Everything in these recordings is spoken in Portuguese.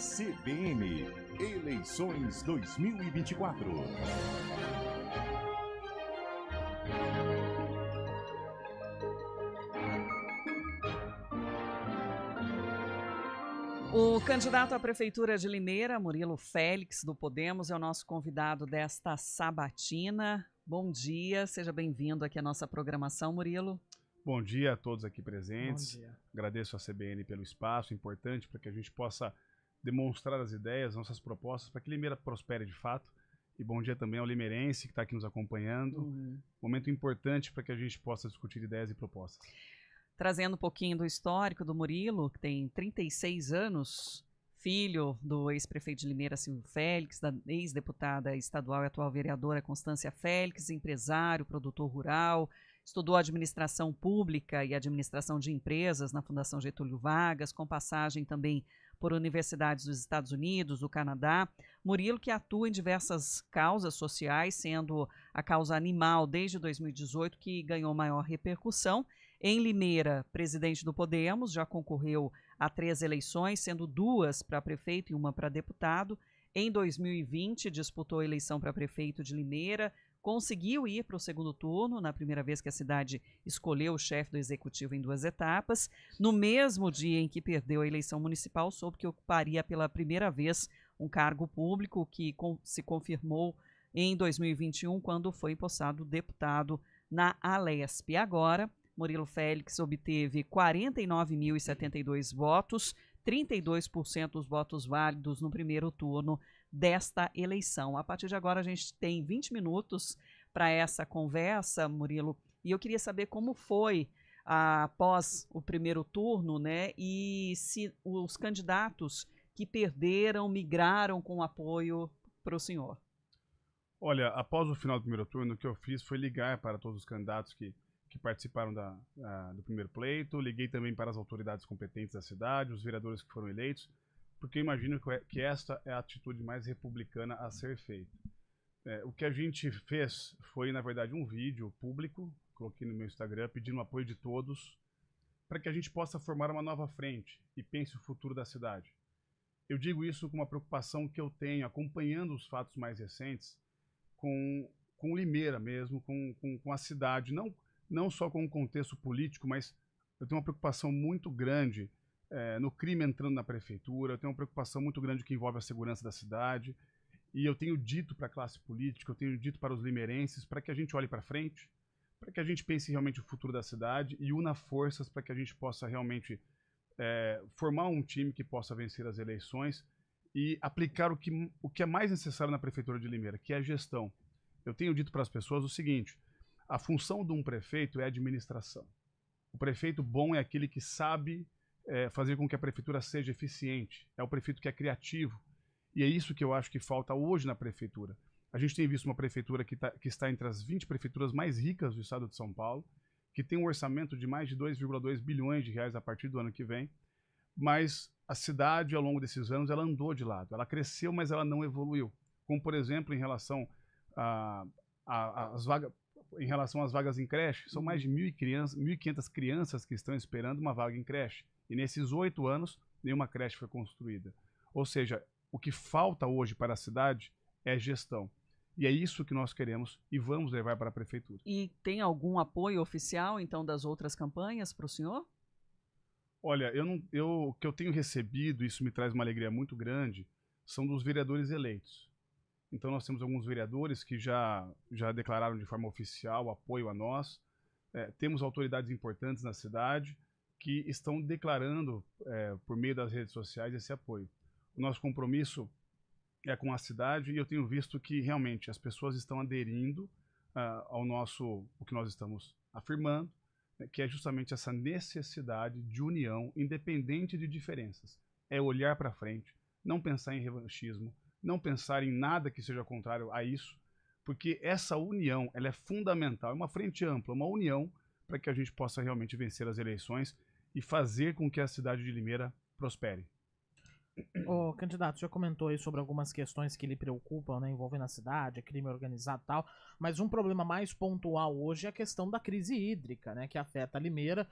CBN Eleições 2024. O candidato à Prefeitura de Limeira, Murilo Félix, do Podemos, é o nosso convidado desta sabatina. Bom dia, seja bem-vindo aqui à nossa programação, Murilo. Bom dia a todos aqui presentes. Bom dia. Agradeço a CBN pelo espaço importante para que a gente possa demonstrar as ideias, nossas propostas, para que Limeira prospere de fato. E bom dia também ao limeirense que está aqui nos acompanhando. Momento importante para que a gente possa discutir ideias e propostas. Trazendo um pouquinho do histórico do Murilo, que tem 36 anos, filho do ex-prefeito de Limeira, Silvio Félix, da ex-deputada estadual e atual vereadora Constância Félix, empresário, produtor rural, estudou administração pública e administração de empresas na Fundação Getúlio Vargas, com passagem também por universidades dos Estados Unidos, do Canadá. Murilo, que atua em diversas causas sociais, sendo a causa animal desde 2018, que ganhou maior repercussão. Em Limeira, presidente do Podemos, já concorreu a 3 eleições, sendo 2 para prefeito e 1 para deputado. Em 2020, disputou a eleição para prefeito de Limeira, conseguiu ir para o segundo turno, na primeira vez que a cidade escolheu o chefe do executivo em 2 etapas. No mesmo dia em que perdeu a eleição municipal, soube que ocuparia pela primeira vez um cargo público que se confirmou em 2021, quando foi empossado deputado na Alesp. Agora, Murilo Félix obteve 49.072 votos, 32% dos votos válidos no primeiro turno desta eleição. A partir de agora a gente tem 20 minutos para essa conversa, Murilo, e eu queria saber como foi após o primeiro turno, né, e se os candidatos que perderam migraram com apoio para o senhor. Olha, após o final do primeiro turno, o que eu fiz foi ligar para todos os candidatos que participaram do primeiro pleito, liguei também para as autoridades competentes da cidade, os vereadores que foram eleitos, porque eu imagino que esta é a atitude mais republicana a ser feita. O que a gente fez foi, na verdade, um vídeo público, coloquei no meu Instagram, pedindo o apoio de todos, para que a gente possa formar uma nova frente e pense o futuro da cidade. Eu digo isso com uma preocupação que eu tenho, acompanhando os fatos mais recentes, com Limeira mesmo, com a cidade, não só com o contexto político, mas eu tenho uma preocupação muito grande no crime entrando na prefeitura, eu tenho uma preocupação muito grande que envolve a segurança da cidade, e eu tenho dito para a classe política, eu tenho dito para os limeirenses, para que a gente olhe para frente, para que a gente pense realmente o futuro da cidade e una forças para que a gente possa realmente formar um time que possa vencer as eleições e aplicar o que é mais necessário na prefeitura de Limeira, que é a gestão. Eu tenho dito para as pessoas o seguinte: a função de um prefeito é a administração. O prefeito bom é aquele que sabe fazer com que a prefeitura seja eficiente. É o prefeito que é criativo. E é isso que eu acho que falta hoje na prefeitura. A gente tem visto uma prefeitura que está entre as 20 prefeituras mais ricas do estado de São Paulo, que tem um orçamento de mais de 2,2 bilhões de reais a partir do ano que vem, mas a cidade, ao longo desses anos, ela andou de lado. Ela cresceu, mas ela não evoluiu. Como, por exemplo, em relação às vagas em creche, são mais de 1.500 crianças que estão esperando uma vaga em creche. E nesses 8 anos, nenhuma creche foi construída. Ou seja, o que falta hoje para a cidade é gestão. E é isso que nós queremos e vamos levar para a prefeitura. E tem algum apoio oficial, então, das outras campanhas para o senhor? Olha, o que eu tenho recebido, isso me traz uma alegria muito grande, são dos vereadores eleitos. Então nós temos alguns vereadores que já declararam de forma oficial apoio a nós. Temos autoridades importantes na cidade que estão declarando, por meio das redes sociais, esse apoio. O nosso compromisso é com a cidade e eu tenho visto que realmente as pessoas estão aderindo o que nós estamos afirmando, que é justamente essa necessidade de união, independente de diferenças. É olhar para frente, não pensar em revanchismo, não pensar em nada que seja contrário a isso, porque essa união ela é fundamental, é uma frente ampla, uma união para que a gente possa realmente vencer as eleições e fazer com que a cidade de Limeira prospere. Ô, candidato, o senhor comentou aí sobre algumas questões que lhe preocupam, né, envolvendo a cidade, crime organizado e tal, mas um problema mais pontual hoje é a questão da crise hídrica, né, que afeta a Limeira,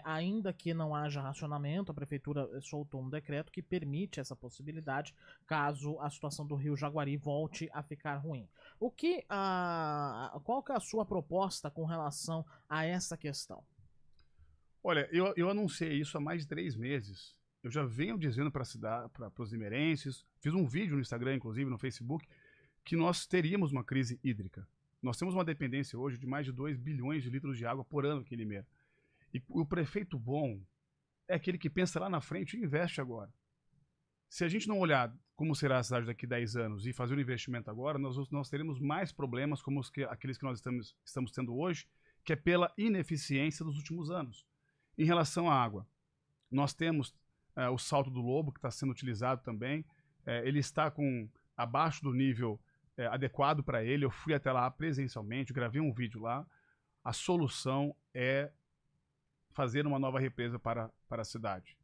ainda que não haja racionamento, a prefeitura soltou um decreto que permite essa possibilidade caso a situação do Rio Jaguari volte a ficar ruim. Qual que é a sua proposta com relação a essa questão? Olha, eu anunciei isso há mais de 3 meses. Eu já venho dizendo para os limeirenses, fiz um vídeo no Instagram, inclusive, no Facebook, que nós teríamos uma crise hídrica. Nós temos uma dependência hoje de mais de 2 bilhões de litros de água por ano aqui em Limeira. E o prefeito bom é aquele que pensa lá na frente e investe agora. Se a gente não olhar como será a cidade daqui a 10 anos e fazer um investimento agora, nós teremos mais problemas como aqueles que nós estamos tendo hoje, que é pela ineficiência dos últimos anos. Em relação à água, nós temos o Salto do Lobo, que está sendo utilizado também. Ele está abaixo do nível adequado para ele. Eu fui até lá presencialmente, gravei um vídeo lá. A solução é fazer uma nova represa para a cidade,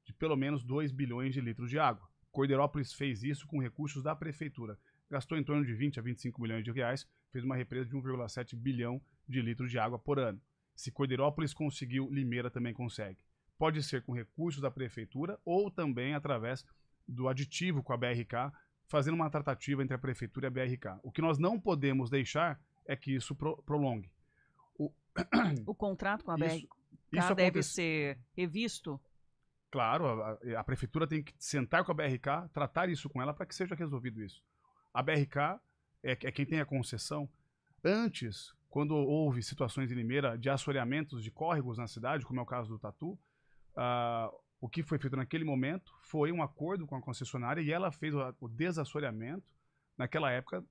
de pelo menos 2 bilhões de litros de água. Cordeirópolis fez isso com recursos da prefeitura. Gastou em torno de 20 a 25 milhões de reais, fez uma represa de 1,7 bilhão de litros de água por ano. Se Cordeirópolis conseguiu, Limeira também consegue. Pode ser com recursos da prefeitura ou também através do aditivo com a BRK, fazendo uma tratativa entre a prefeitura e a BRK. O que nós não podemos deixar é que isso prolongue. O contrato com a BRK isso deve ser revisto? Claro, a prefeitura tem que sentar com a BRK, tratar isso com ela para que seja resolvido isso. A BRK é quem tem a concessão. Antes, quando houve situações em Limeira de assoreamentos de córregos na cidade, como é o caso do Tatu, o que foi feito naquele momento foi um acordo com a concessionária e ela fez o desassoreamento, naquela época,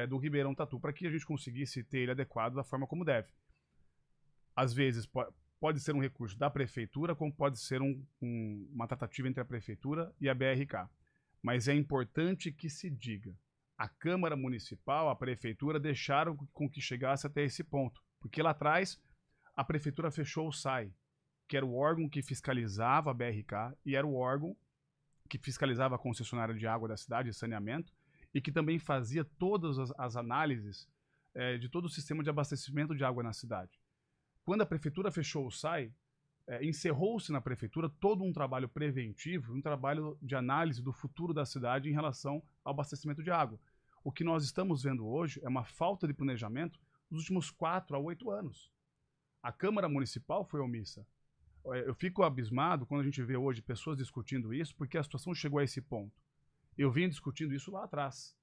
do Ribeirão Tatu, para que a gente conseguisse ter ele adequado da forma como deve. Às vezes, pode ser um recurso da prefeitura, como pode ser uma tratativa entre a prefeitura e a BRK. Mas é importante que se diga, a Câmara Municipal, a prefeitura deixaram com que chegasse até esse ponto. Porque lá atrás, a prefeitura fechou o SAI, que era o órgão que fiscalizava a BRK e era o órgão que fiscalizava a concessionária de água da cidade, de saneamento, e que também fazia todas as análises de todo o sistema de abastecimento de água na cidade. Quando a prefeitura fechou o SAI, encerrou-se na prefeitura todo um trabalho preventivo, um trabalho de análise do futuro da cidade em relação ao abastecimento de água. O que nós estamos vendo hoje é uma falta de planejamento nos últimos 4 a 8 anos. A Câmara Municipal foi omissa. Eu fico abismado quando a gente vê hoje pessoas discutindo isso, porque a situação chegou a esse ponto. Eu vim discutindo isso lá atrás.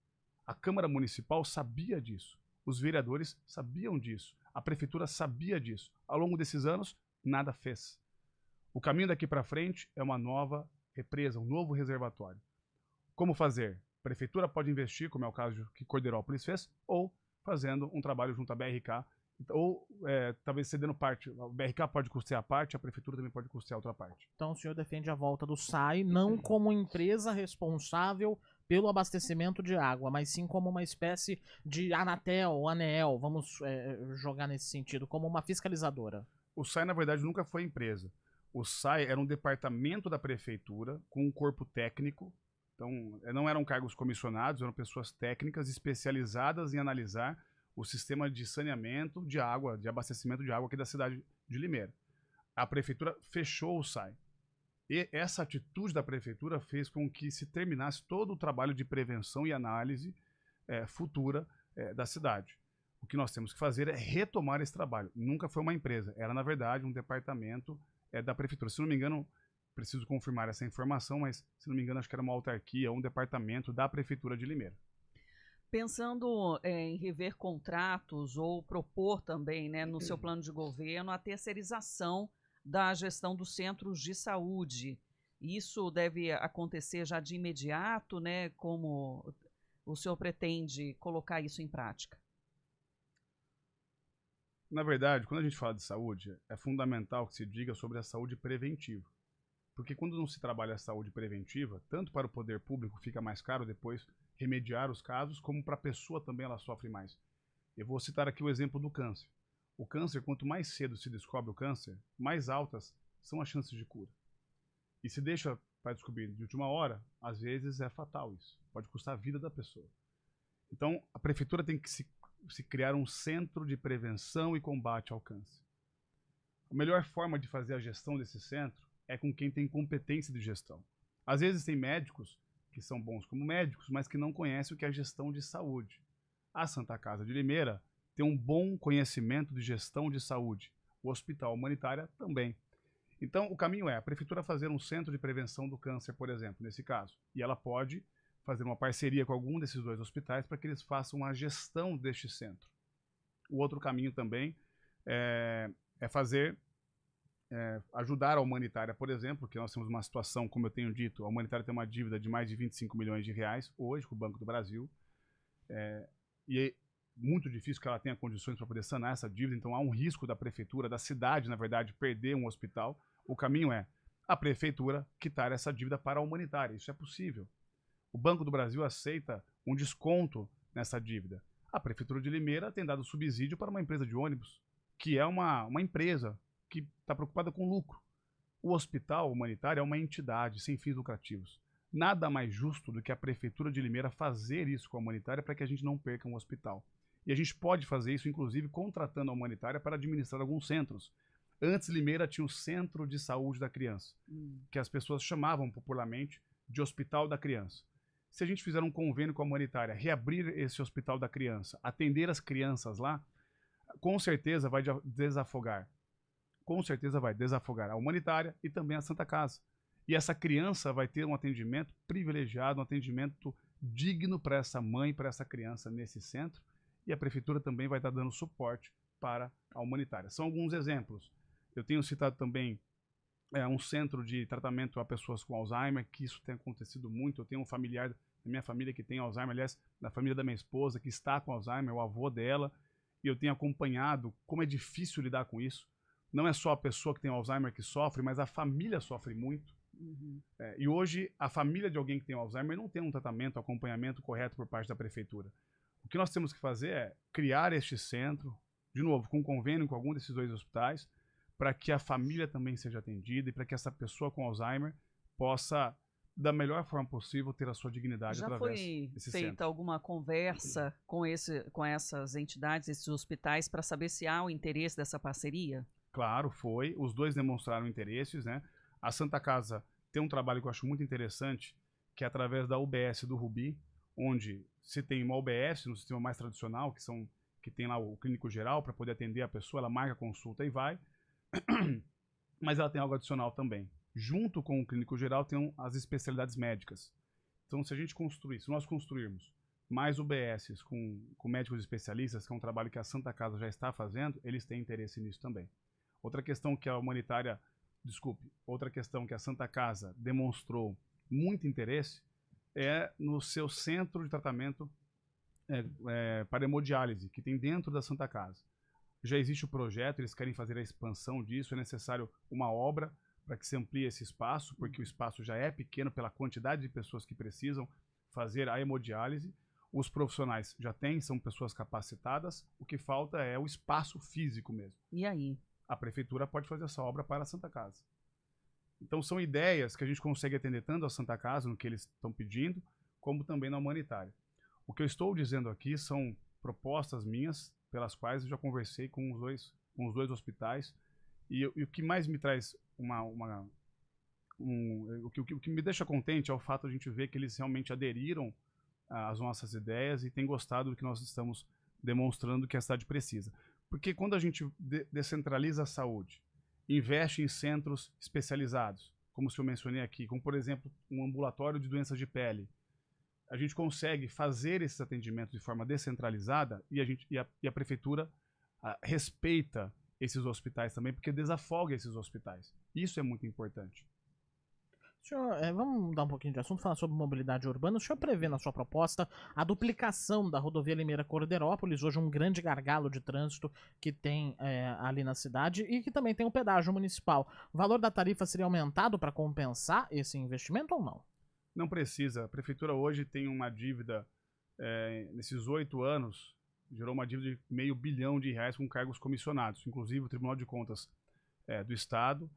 A Câmara Municipal sabia disso. Os vereadores sabiam disso. A prefeitura sabia disso. Ao longo desses anos, nada fez. O caminho daqui para frente é uma nova represa, um novo reservatório. Como fazer? A prefeitura pode investir, como é o caso que Cordeirópolis fez, ou fazendo um trabalho junto à BRK, ou talvez cedendo parte. A BRK pode custear a parte, a prefeitura também pode custear outra parte. Então o senhor defende a volta do SAI não como empresa responsável pelo abastecimento de água, mas sim como uma espécie de Anatel, ANEEL, vamos jogar nesse sentido, como uma fiscalizadora. O SAI, na verdade, nunca foi empresa. O SAI era um departamento da prefeitura com um corpo técnico. Então, não eram cargos comissionados, eram pessoas técnicas especializadas em analisar o sistema de saneamento de água, de abastecimento de água aqui da cidade de Limeira. A prefeitura fechou o SAI. E essa atitude da prefeitura fez com que se terminasse todo o trabalho de prevenção e análise futura da cidade. O que nós temos que fazer é retomar esse trabalho. Nunca foi uma empresa, era na verdade um departamento da prefeitura. Se não me engano, preciso confirmar essa informação, mas se não me engano acho que era uma autarquia, um departamento da prefeitura de Limeira. Pensando em rever contratos ou propor também, né, no seu plano de governo, a terceirização da gestão dos centros de saúde. Isso deve acontecer já de imediato, né? Como o senhor pretende colocar isso em prática? Na verdade, quando a gente fala de saúde, é fundamental que se diga sobre a saúde preventiva. Porque quando não se trabalha a saúde preventiva, tanto para o poder público fica mais caro depois remediar os casos, como para a pessoa também ela sofre mais. Eu vou citar aqui o exemplo do câncer. O câncer, quanto mais cedo se descobre o câncer, mais altas são as chances de cura. E se deixa para descobrir de última hora, às vezes é fatal isso. Pode custar a vida da pessoa. Então, a prefeitura tem que se criar um centro de prevenção e combate ao câncer. A melhor forma de fazer a gestão desse centro é com quem tem competência de gestão. Às vezes tem médicos que são bons como médicos, mas que não conhecem o que é gestão de saúde. A Santa Casa de Limeira tem um bom conhecimento de gestão de saúde. O Hospital Humanitária também. Então, o caminho é a prefeitura fazer um centro de prevenção do câncer, por exemplo, nesse caso. E ela pode fazer uma parceria com algum desses dois hospitais para que eles façam a gestão deste centro. O outro caminho também é ajudar a humanitária, por exemplo, que nós temos uma situação, como eu tenho dito, a humanitária tem uma dívida de mais de 25 milhões de reais hoje com o Banco do Brasil. E é muito difícil que ela tenha condições para poder sanar essa dívida, então há um risco da prefeitura, da cidade, na verdade, perder um hospital. O caminho é a prefeitura quitar essa dívida para a humanitária. Isso é possível. O Banco do Brasil aceita um desconto nessa dívida. A Prefeitura de Limeira tem dado subsídio para uma empresa de ônibus, que é uma empresa que está preocupada com lucro. O Hospital Humanitário é uma entidade sem fins lucrativos. Nada mais justo do que a Prefeitura de Limeira fazer isso com a humanitária para que a gente não perca um hospital. E a gente pode fazer isso, inclusive, contratando a humanitária para administrar alguns centros. Antes, Limeira tinha o Centro de Saúde da Criança, que as pessoas chamavam popularmente de Hospital da Criança. Se a gente fizer um convênio com a humanitária, reabrir esse Hospital da Criança, atender as crianças lá, com certeza vai desafogar. Com certeza vai desafogar a humanitária e também a Santa Casa. E essa criança vai ter um atendimento privilegiado, um atendimento digno para essa mãe, para essa criança nesse centro. E a prefeitura também vai estar dando suporte para a humanitária. São alguns exemplos. Eu tenho citado também um centro de tratamento a pessoas com Alzheimer, que isso tem acontecido muito. Eu tenho um familiar da minha família que tem Alzheimer, aliás, da família da minha esposa, que está com Alzheimer, o avô dela, e eu tenho acompanhado como é difícil lidar com isso. Não é só a pessoa que tem Alzheimer que sofre, mas a família sofre muito. E hoje, a família de alguém que tem Alzheimer não tem um tratamento, acompanhamento correto por parte da prefeitura. O que nós temos que fazer é criar este centro, de novo, com convênio com algum desses dois hospitais, para que a família também seja atendida e para que essa pessoa com Alzheimer possa, da melhor forma possível, ter a sua dignidade através desse centro. Já foi feita alguma conversa com essas entidades, esses hospitais, para saber se há o interesse dessa parceria? Claro, foi. Os dois demonstraram interesses, né? A Santa Casa tem um trabalho que eu acho muito interessante, que é através da UBS do Rubi, onde se tem uma UBS no sistema mais tradicional, que tem lá o clínico geral para poder atender a pessoa, ela marca a consulta e vai. Mas ela tem algo adicional também. Junto com o clínico geral tem as especialidades médicas. Então, se nós construirmos mais UBSs com médicos especialistas, que é um trabalho que a Santa Casa já está fazendo, eles têm interesse nisso também. Outra questão que a Santa Casa demonstrou muito interesse é no seu centro de tratamento para hemodiálise, que tem dentro da Santa Casa. Já existe o projeto, eles querem fazer a expansão disso, é necessário uma obra para que se amplie esse espaço, porque o espaço já é pequeno pela quantidade de pessoas que precisam fazer a hemodiálise. Os profissionais já têm, são pessoas capacitadas, o que falta é o espaço físico mesmo. E aí? A prefeitura pode fazer essa obra para a Santa Casa. Então são ideias que a gente consegue atender tanto a Santa Casa, no que eles estão pedindo, como também na humanitária. O que eu estou dizendo aqui são propostas minhas, pelas quais eu já conversei com os dois hospitais, e o que mais me traz o que me deixa contente é o fato de a gente ver que eles realmente aderiram às nossas ideias e têm gostado do que nós estamos demonstrando que a cidade precisa. Porque quando a gente descentraliza a saúde, investe em centros especializados, como eu mencionei aqui, como por exemplo um ambulatório de doenças de pele, a gente consegue fazer esses atendimentos de forma descentralizada e a prefeitura respeita esses hospitais também, porque desafoga esses hospitais. Isso é muito importante. Senhor, vamos mudar um pouquinho de assunto, falar sobre mobilidade urbana. O senhor prevê na sua proposta a duplicação da rodovia Limeira-Corderópolis, hoje um grande gargalo de trânsito que tem ali na cidade e que também tem um pedágio municipal. O valor da tarifa seria aumentado para compensar esse investimento ou não? Não precisa. A prefeitura hoje tem uma dívida, nesses 8 anos, gerou uma dívida de R$500 milhão com cargos comissionados. Inclusive o Tribunal de Contas do Estado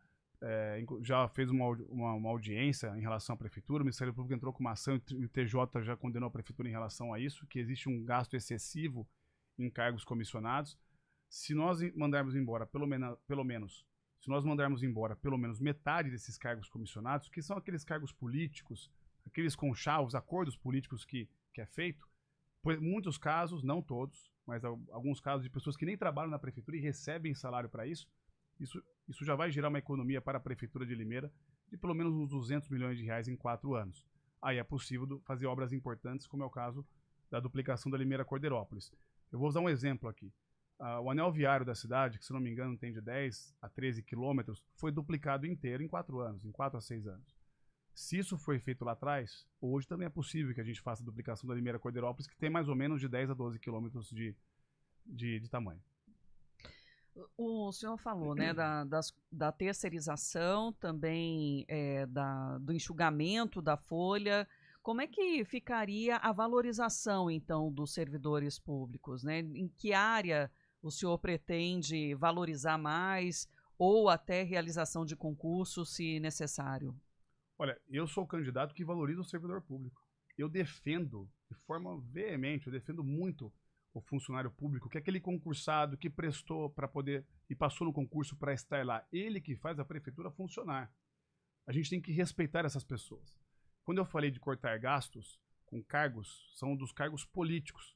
já fez uma audiência em relação à prefeitura, o Ministério Público entrou com uma ação e o TJ já condenou a prefeitura em relação a isso, que existe um gasto excessivo em cargos comissionados. Se nós mandarmos embora, pelo menos, se nós mandarmos embora pelo menos metade desses cargos comissionados, que são aqueles cargos políticos, aqueles conchavos, acordos políticos que é feito, por muitos casos, não todos, mas alguns casos de pessoas que nem trabalham na prefeitura e recebem salário para isso, isso já vai gerar uma economia para a Prefeitura de Limeira de pelo menos uns 200 milhões de reais em 4 anos. Aí é possível fazer obras importantes, como é o caso da duplicação da Limeira-Cordeirópolis. Eu vou usar um exemplo aqui. O anel viário da cidade, que se não me engano tem de 10 a 13 quilômetros, foi duplicado inteiro em 4 anos, em 4 a 6 anos. Se isso foi feito lá atrás, hoje também é possível que a gente faça a duplicação da Limeira-Cordeirópolis, que tem mais ou menos de 10 a 12 quilômetros de tamanho. O senhor falou, né, da terceirização, também do enxugamento da folha. Como é que ficaria a valorização, então, dos servidores públicos, né? Em que área o senhor pretende valorizar mais ou até realização de concurso, se necessário? Olha, eu sou o candidato que valoriza o servidor público. Eu defendo, de forma veemente, eu defendo muito o funcionário público, que é aquele concursado que prestou para poder e passou no concurso para estar lá. Ele que faz a prefeitura funcionar. A gente tem que respeitar essas pessoas. Quando eu falei de cortar gastos com cargos, são dos cargos políticos.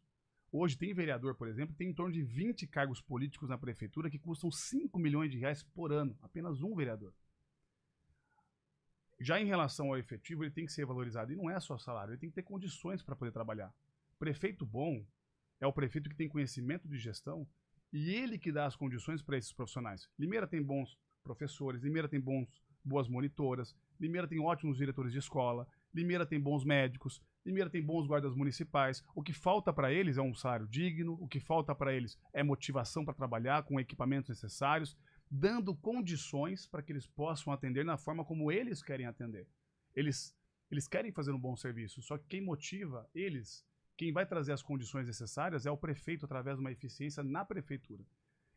Hoje tem vereador, por exemplo, que tem em torno de 20 cargos políticos na prefeitura que custam 5 milhões de reais por ano. Apenas um vereador. Já em relação ao efetivo, ele tem que ser valorizado. E não é só salário, ele tem que ter condições para poder trabalhar. Prefeito bom é o prefeito que tem conhecimento de gestão e ele que dá as condições para esses profissionais. Limeira tem bons professores, Limeira tem boas monitoras, Limeira tem ótimos diretores de escola, Limeira tem bons médicos, Limeira tem bons guardas municipais. O que falta para eles é um salário digno, o que falta para eles é motivação para trabalhar com equipamentos necessários, dando condições para que eles possam atender na forma como eles querem atender. Eles querem fazer um bom serviço, só que quem motiva eles, quem vai trazer as condições necessárias é o prefeito através de uma eficiência na prefeitura.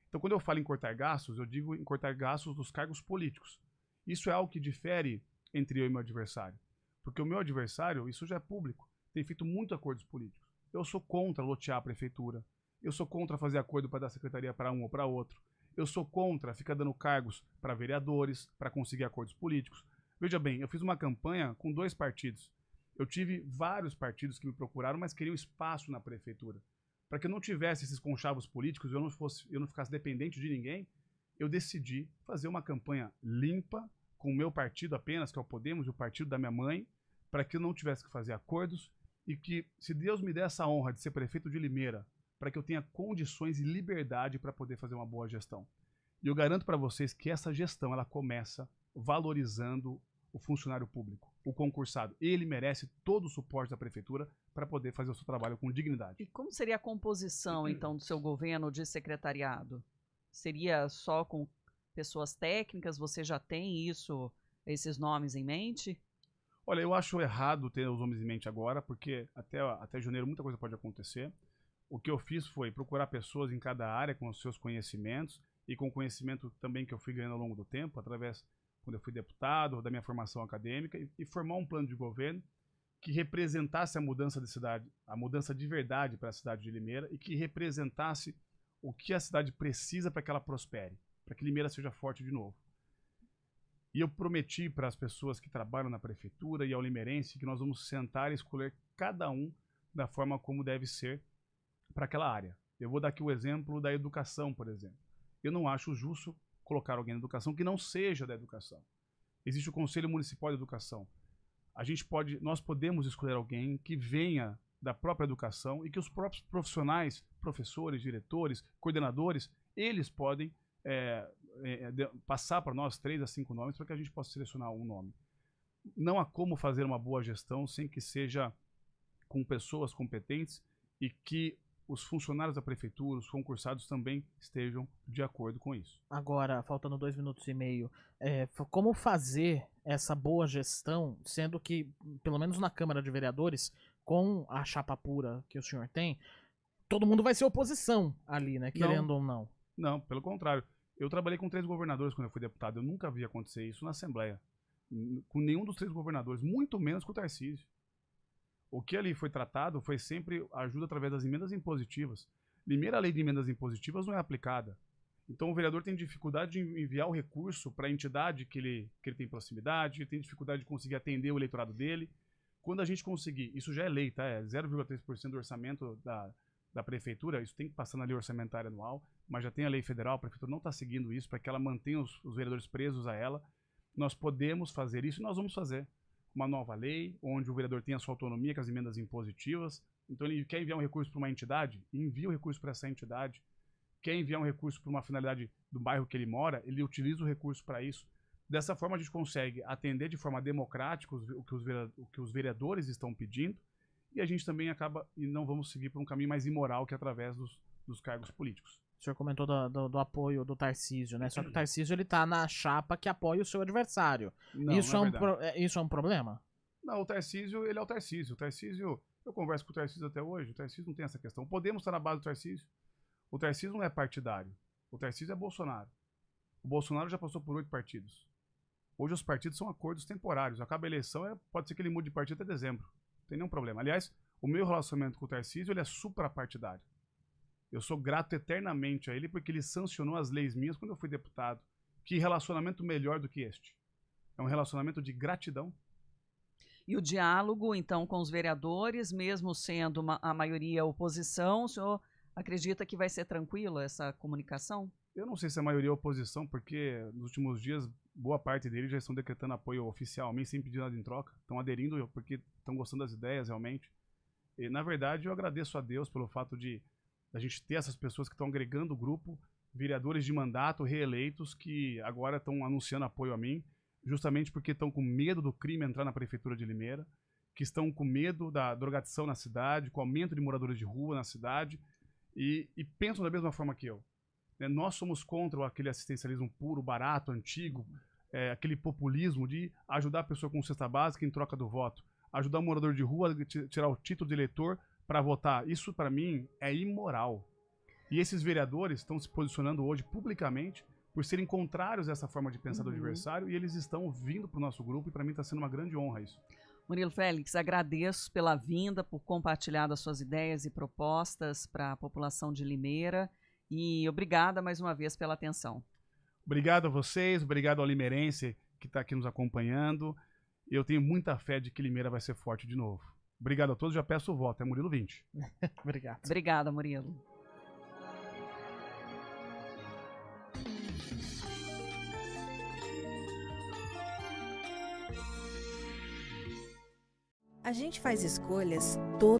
Então, quando eu falo em cortar gastos, eu digo em cortar gastos dos cargos políticos. Isso é algo que difere entre eu e meu adversário. Porque o meu adversário, isso já é público, tem feito muitos acordos políticos. Eu sou contra lotear a prefeitura. Eu sou contra fazer acordo para dar secretaria para um ou para outro. Eu sou contra ficar dando cargos para vereadores, para conseguir acordos políticos. Veja bem, eu fiz uma campanha com 2 partidos. Eu tive vários partidos que me procuraram, mas queriam espaço na prefeitura. Para que eu não tivesse esses conchavos políticos, eu não ficasse dependente de ninguém, eu decidi fazer uma campanha limpa, com o meu partido apenas, que é o Podemos, e o partido da minha mãe, para que eu não tivesse que fazer acordos e que, se Deus me der essa honra de ser prefeito de Limeira, para que eu tenha condições e liberdade para poder fazer uma boa gestão. E eu garanto para vocês que essa gestão ela começa valorizando o funcionário público, o concursado. Ele merece todo o suporte da prefeitura para poder fazer o seu trabalho com dignidade. E como seria a composição, então, do seu governo de secretariado? Seria só com pessoas técnicas? Você já tem esses nomes em mente? Olha, eu acho errado ter os nomes em mente agora, porque até janeiro muita coisa pode acontecer. O que eu fiz foi procurar pessoas em cada área com os seus conhecimentos e com o conhecimento também que eu fui ganhando ao longo do tempo, através, quando eu fui deputado, da minha formação acadêmica, e formar um plano de governo que representasse a mudança de cidade, a mudança de verdade para a cidade de Limeira e que representasse o que a cidade precisa para que ela prospere, para que Limeira seja forte de novo. E eu prometi para as pessoas que trabalham na prefeitura e ao limeirense que nós vamos sentar e escolher cada um da forma como deve ser para aquela área. Eu vou dar aqui o exemplo da educação, por exemplo. Eu não acho justo colocar alguém na educação que não seja da educação. Existe o Conselho Municipal de Educação. Nós podemos escolher alguém que venha da própria educação e que os próprios profissionais, professores, diretores, coordenadores, eles podem passar para nós 3 a 5 nomes para que a gente possa selecionar um nome. Não há como fazer uma boa gestão sem que seja com pessoas competentes e que os funcionários da prefeitura, os concursados também estejam de acordo com isso. Agora, faltando 2 minutos e meio, como fazer essa boa gestão, sendo que, pelo menos na Câmara de Vereadores, com a chapa pura que o senhor tem, todo mundo vai ser oposição ali, né? Querendo ou não. Não, pelo contrário. Eu trabalhei com 3 governadores quando eu fui deputado. Eu nunca vi acontecer isso na Assembleia. Com nenhum dos 3 governadores, muito menos com o Tarcísio. O que ali foi tratado foi sempre ajuda através das emendas impositivas. Limeira, a lei de emendas impositivas não é aplicada. Então o vereador tem dificuldade de enviar o recurso para a entidade que ele tem proximidade, tem dificuldade de conseguir atender o eleitorado dele. Quando a gente conseguir, isso já é lei, tá? É 0,3% do orçamento da prefeitura, isso tem que passar na lei orçamentária anual, mas já tem a lei federal, a prefeitura não está seguindo isso para que ela mantenha os vereadores presos a ela. Nós podemos fazer isso e nós vamos fazer. Uma nova lei, onde o vereador tem a sua autonomia com as emendas impositivas. Então ele quer enviar um recurso para uma entidade, envia o recurso para essa entidade. Quer enviar um recurso para uma finalidade do bairro que ele mora, ele utiliza o recurso para isso. Dessa forma a gente consegue atender de forma democrática o que os vereadores estão pedindo, e a gente também acaba, e não vamos seguir por um caminho mais imoral que é através dos cargos políticos. O senhor comentou do apoio do Tarcísio, né? Só que o Tarcísio, ele tá na chapa que apoia o seu adversário. Não, isso, não isso é um problema? Não, o Tarcísio, ele é o Tarcísio. O Tarcísio, eu converso com o Tarcísio até hoje, o Tarcísio não tem essa questão. Podemos estar na base do Tarcísio. O Tarcísio não é partidário. O Tarcísio é Bolsonaro. O Bolsonaro já passou por 8 partidos. Hoje os partidos são acordos temporários. Acaba a eleição, pode ser que ele mude de partido até dezembro. Não tem nenhum problema. Aliás, o meu relacionamento com o Tarcísio, ele é suprapartidário. Eu sou grato eternamente a ele porque ele sancionou as leis minhas quando eu fui deputado. Que relacionamento melhor do que este? É um relacionamento de gratidão. E o diálogo, então, com os vereadores, mesmo sendo a maioria oposição, o senhor acredita que vai ser tranquilo essa comunicação? Eu não sei se a maioria é oposição, porque nos últimos dias, boa parte deles já estão decretando apoio oficialmente, sem pedir nada em troca. Estão aderindo porque estão gostando das ideias, realmente. E, na verdade, eu agradeço a Deus pelo fato de a gente ter essas pessoas que estão agregando o grupo, vereadores de mandato reeleitos, que agora estão anunciando apoio a mim, justamente porque estão com medo do crime entrar na prefeitura de Limeira, que estão com medo da drogadição na cidade, com o aumento de moradores de rua na cidade, e pensam da mesma forma que eu. Nós somos contra aquele assistencialismo puro, barato, antigo, aquele populismo de ajudar a pessoa com cesta básica em troca do voto, ajudar o morador de rua a tirar o título de eleitor para votar. Isso, para mim, é imoral. E esses vereadores estão se posicionando hoje publicamente por serem contrários a essa forma de pensar do adversário, e eles estão vindo para o nosso grupo, e para mim está sendo uma grande honra isso. Murilo Félix, agradeço pela vinda, por compartilhar das suas ideias e propostas para a população de Limeira, e obrigada mais uma vez pela atenção. Obrigado a vocês, obrigado ao limeirense que está aqui nos acompanhando. Eu tenho muita fé de que Limeira vai ser forte de novo. Obrigado a todos, já peço o voto, é Murilo 20. Obrigado. Obrigada, Murilo. A gente faz escolhas